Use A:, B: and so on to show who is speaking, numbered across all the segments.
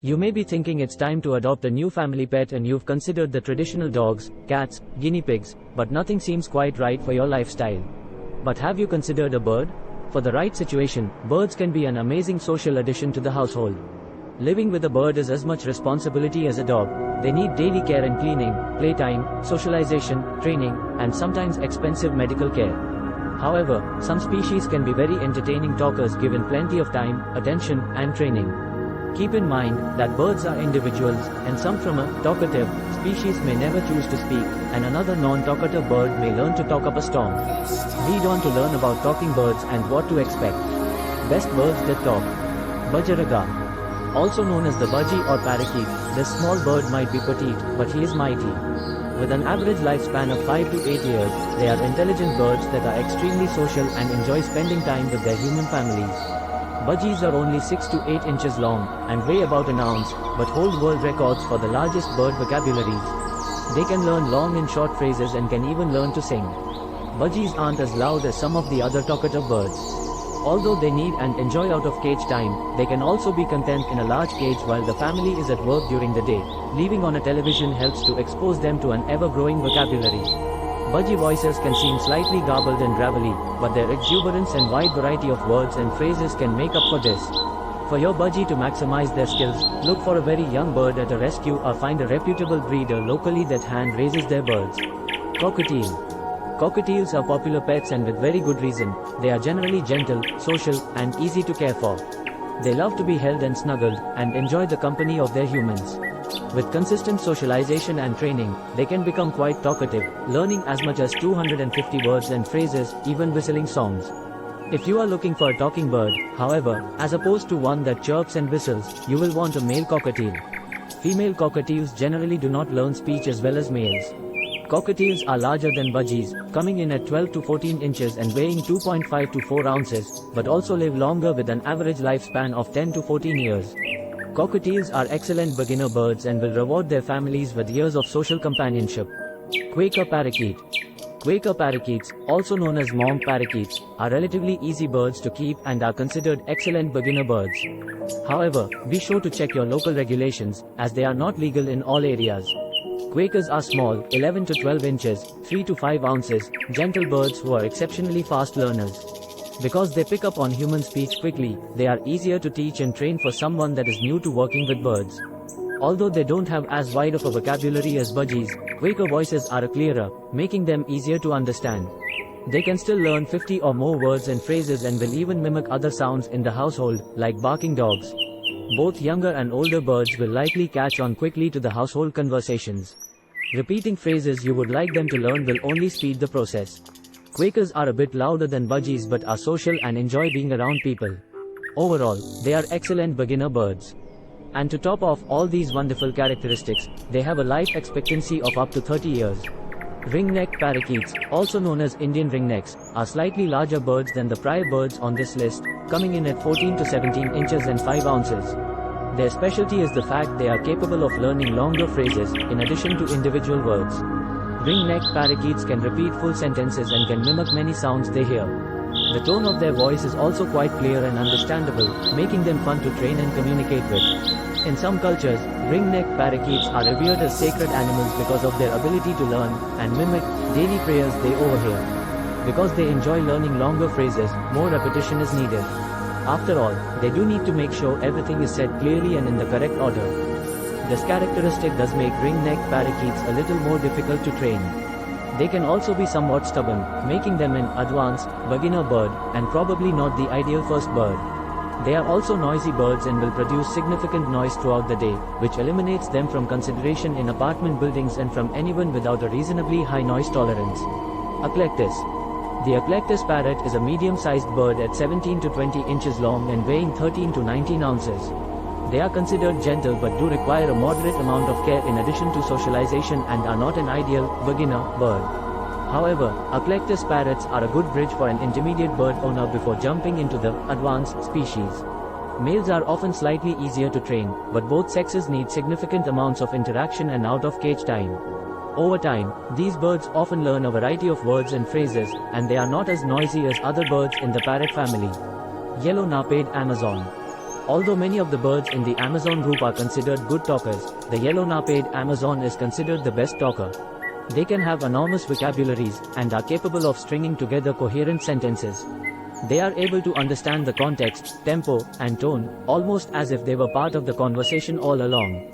A: You may be thinking it's time to adopt a new family pet and you've considered the traditional dogs, cats, guinea pigs, but nothing seems quite right for your lifestyle. But have you considered a bird? For the right situation, birds can be an amazing social addition to the household. Living with a bird is as much responsibility as a dog. They need daily care and cleaning, playtime, socialization, training, and sometimes expensive medical care. However, some species can be very entertaining talkers given plenty of time, attention, and training. Keep in mind that birds are individuals, and some from a talkative species may never choose to speak, and another non-talkative bird may learn to talk up a storm. Read on to learn about talking birds and what to expect. Best birds that talk. Budgerigar. Also known as the budgie or parakeet, this small bird might be petite, but he is mighty. With an average lifespan of 5 to 8 years, they are intelligent birds that are extremely social and enjoy spending time with their human families. Budgies are only 6 to 8 inches long, and weigh about an ounce, but hold world records for the largest bird vocabularies. They can learn long and short phrases and can even learn to sing. Budgies aren't as loud as some of the other talkative birds. Although they need and enjoy out-of-cage time, they can also be content in a large cage while the family is at work during the day. Leaving on a television helps to expose them to an ever-growing vocabulary. Budgie voices can seem slightly garbled and gravelly, but their exuberance and wide variety of words and phrases can make up for this. For your budgie to maximize their skills, look for a very young bird at a rescue or find a reputable breeder locally that hand-raises their birds. Cockatiel. Cockatiels are popular pets and with very good reason. They are generally gentle, social, and easy to care for. They love to be held and snuggled, and enjoy the company of their humans. With consistent socialization and training, they can become quite talkative, learning as much as 250 words and phrases, even whistling songs. If you are looking for a talking bird, however, as opposed to one that chirps and whistles, you will want a male cockatiel. Female cockatiels generally do not learn speech as well as males. Cockatiels are larger than budgies, coming in at 12 to 14 inches and weighing 2.5 to 4 ounces, but also live longer with an average lifespan of 10 to 14 years. Cockatiels are excellent beginner birds and will reward their families with years of social companionship. Quaker parakeet. Quaker parakeets, also known as monk parakeets, are relatively easy birds to keep and are considered excellent beginner birds. However, be sure to check your local regulations, as they are not legal in all areas. Quakers are small, 11 to 12 inches, 3 to 5 ounces, gentle birds who are exceptionally fast learners. Because they pick up on human speech quickly, they are easier to teach and train for someone that is new to working with birds. Although they don't have as wide of a vocabulary as budgies, Quaker voices are clearer, making them easier to understand. They can still learn 50 or more words and phrases and will even mimic other sounds in the household, like barking dogs. Both younger and older birds will likely catch on quickly to the household conversations. Repeating phrases you would like them to learn will only speed the process. Quakers are a bit louder than budgies but are social and enjoy being around people. Overall, they are excellent beginner birds. And to top off all these wonderful characteristics, they have a life expectancy of up to 30 years. Ringneck parakeets, also known as Indian ringnecks, are slightly larger birds than the prior birds on this list, coming in at 14 to 17 inches and 5 ounces. Their specialty is the fact they are capable of learning longer phrases, in addition to individual words. Ringneck parakeets can repeat full sentences and can mimic many sounds they hear. The tone of their voice is also quite clear and understandable, making them fun to train and communicate with. In some cultures, ringneck parakeets are revered as sacred animals because of their ability to learn and mimic daily prayers they overhear. Because they enjoy learning longer phrases, more repetition is needed. After all, they do need to make sure everything is said clearly and in the correct order. This characteristic does make ringneck parakeets a little more difficult to train. They can also be somewhat stubborn, making them an advanced, beginner bird, and probably not the ideal first bird. They are also noisy birds and will produce significant noise throughout the day, which eliminates them from consideration in apartment buildings and from anyone without a reasonably high noise tolerance. Eclectus. The Eclectus parrot is a medium-sized bird at 17 to 20 inches long and weighing 13 to 19 ounces. They are considered gentle but do require a moderate amount of care in addition to socialization and are not an ideal, beginner, bird. However, Eclectus parrots are a good bridge for an intermediate bird owner before jumping into the advanced species. Males are often slightly easier to train, but both sexes need significant amounts of interaction and out-of-cage time. Over time, these birds often learn a variety of words and phrases, and they are not as noisy as other birds in the parrot family. Yellow-napped Amazon. Although many of the birds in the Amazon group are considered good talkers, the yellow-napped Amazon is considered the best talker. They can have enormous vocabularies and are capable of stringing together coherent sentences. They are able to understand the context, tempo, and tone, almost as if they were part of the conversation all along.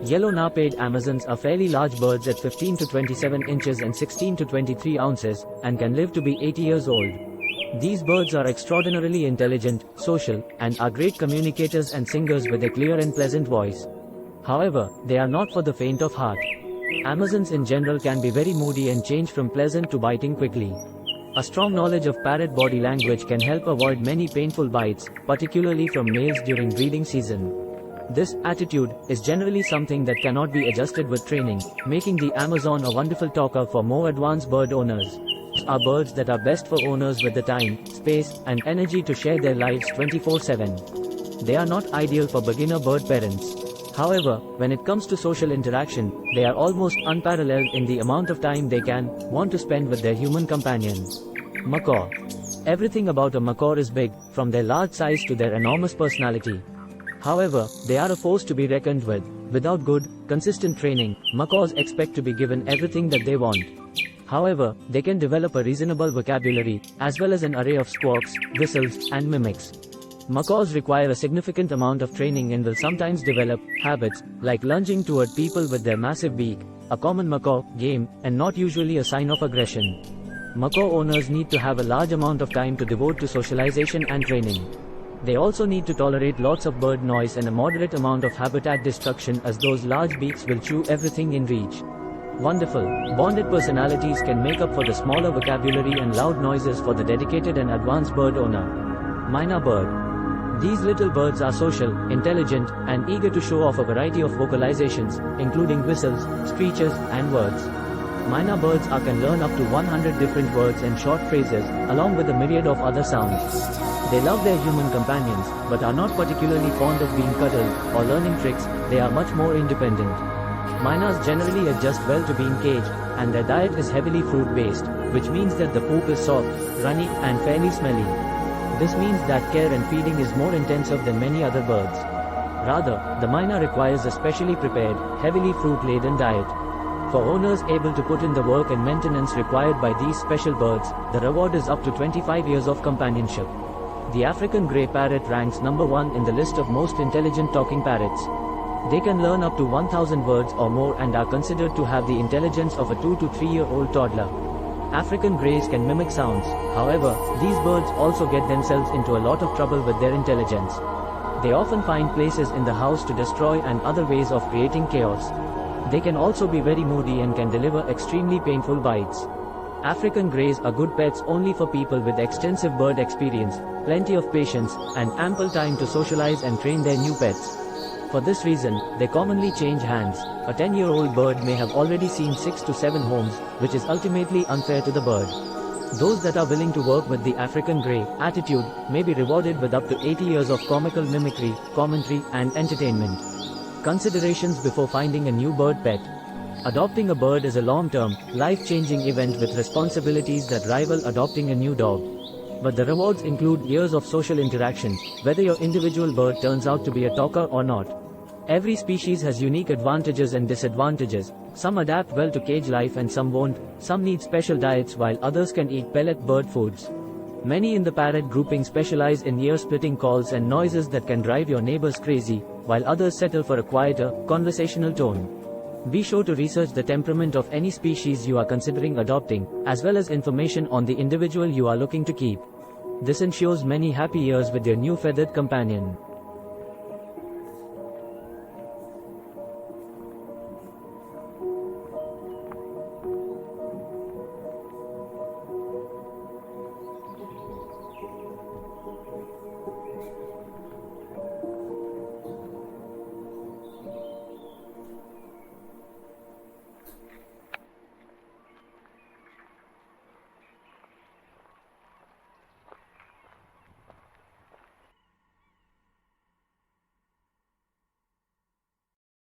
A: Yellow-napped Amazons are fairly large birds at 15 to 27 inches and 16 to 23 ounces, and can live to be 80 years old. These birds are extraordinarily intelligent, social, and are great communicators and singers with a clear and pleasant voice. However, they are not for the faint of heart. Amazons in general can be very moody and change from pleasant to biting quickly. A strong knowledge of parrot body language can help avoid many painful bites, particularly from males during breeding season. This attitude is generally something that cannot be adjusted with training, making the Amazon a wonderful talker for more advanced bird owners. Are birds that are best for owners with the time, space, and energy to share their lives 24/7. They are not ideal for beginner bird parents. However, when it comes to social interaction, they are almost unparalleled in the amount of time they can want to spend with their human companion. Macaw. Everything about a macaw is big, from their large size to their enormous personality. However, they are a force to be reckoned with. Without good, consistent training, macaws expect to be given everything that they want. However, they can develop a reasonable vocabulary, as well as an array of squawks, whistles, and mimics. Macaws require a significant amount of training and will sometimes develop habits, like lunging toward people with their massive beak, a common macaw game, and not usually a sign of aggression. Macaw owners need to have a large amount of time to devote to socialization and training. They also need to tolerate lots of bird noise and a moderate amount of habitat destruction, as those large beaks will chew everything in reach. Wonderful, bonded personalities can make up for the smaller vocabulary and loud noises for the dedicated and advanced bird owner. Myna bird. These little birds are social, intelligent, and eager to show off a variety of vocalizations, including whistles, screeches, and words. Myna birds can learn up to 100 different words and short phrases, along with a myriad of other sounds. They love their human companions, but are not particularly fond of being cuddled or learning tricks. They are much more independent. Mynas generally adjust well to being caged, and their diet is heavily fruit-based, which means that the poop is soft, runny, and fairly smelly. This means that care and feeding is more intensive than many other birds. Rather, the myna requires a specially prepared, heavily fruit-laden diet. For owners able to put in the work and maintenance required by these special birds, the reward is up to 25 years of companionship. The African grey parrot ranks number 1 in the list of most intelligent talking parrots. They can learn up to 1,000 words or more and are considered to have the intelligence of a 2 to 3-year-old toddler. African greys can mimic sounds. However, these birds also get themselves into a lot of trouble with their intelligence. They often find places in the house to destroy and other ways of creating chaos. They can also be very moody and can deliver extremely painful bites. African greys are good pets only for people with extensive bird experience, plenty of patience, and ample time to socialize and train their new pets. For this reason, they commonly change hands. A 10-year-old bird may have already seen 6 to 7 homes, which is ultimately unfair to the bird. Those that are willing to work with the African grey attitude may be rewarded with up to 80 years of comical mimicry, commentary, and entertainment. Considerations before finding a new bird pet. Adopting a bird is a long-term, life-changing event with responsibilities that rival adopting a new dog. But the rewards include years of social interaction, whether your individual bird turns out to be a talker or not. Every species has unique advantages and disadvantages. Some adapt well to cage life and some won't. Some need special diets while others can eat pellet bird foods. Many in the parrot grouping specialize in ear-splitting calls and noises that can drive your neighbors crazy, while others settle for a quieter, conversational tone. Be sure to research the temperament of any species you are considering adopting, as well as information on the individual you are looking to keep. This ensures many happy years with your new feathered companion.